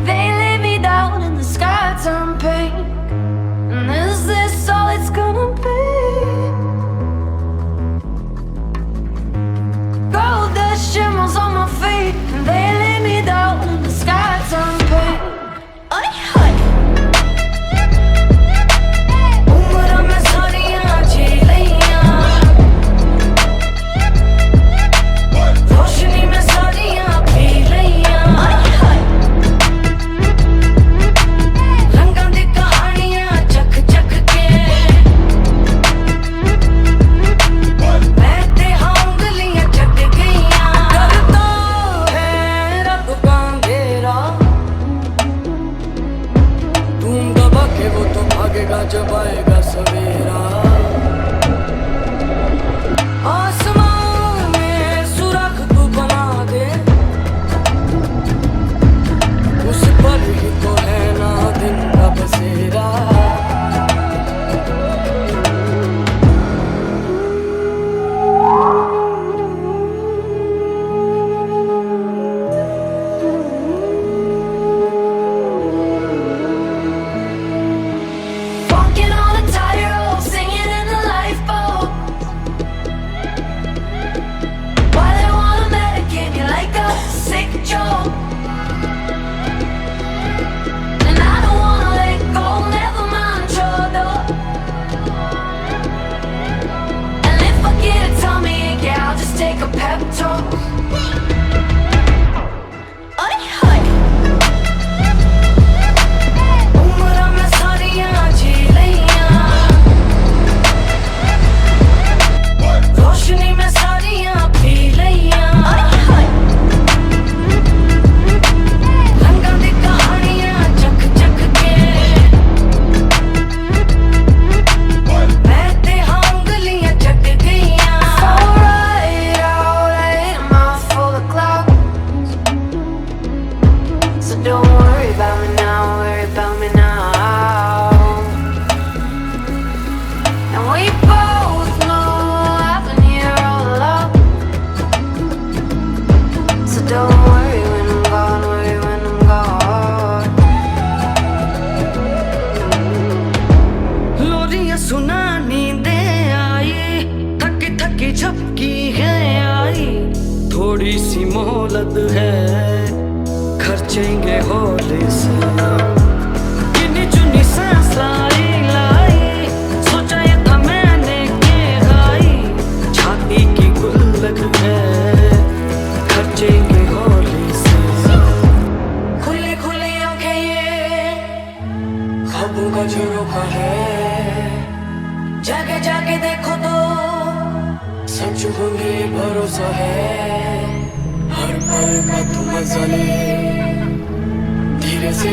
They lay me down and the sky turned pink. And is this all it's gonna be? Gold dust shimmers on my feet, and they lay me down and the sky turned pink. जब आएगा सवेरा आसमान में सुराख तू बना दे, उस पर ही तो है ना दिन का बसेरा। Take a pep talk. उम्र में सारियां जी लियां, रोशनी में सारियां पी लियां, रंगां दी कहानियां चक चक के मैं ते उंगलियां चट गईयां। Don't worry about me now, worry about me now. And we both know I've been here all along. So don't worry when I'm gone, worry when I'm gone. लोरियां सुना नींदे आई, थकी थकी झपकी है आई, थोड़ी सी मोहलत है खर्चेंगे होले से। गिनी चुनी सांस लाई लाई, सोचा ये था मैंने के गाई, छाती की गुल्लक है खर्चेंगे होले से। खुली खुली आंखें ये ख्वाबों का झरोखा है, जाके जाके देखो तो सच होंगे भरोसा है। हर पल का तुम मजा ले, धीरे से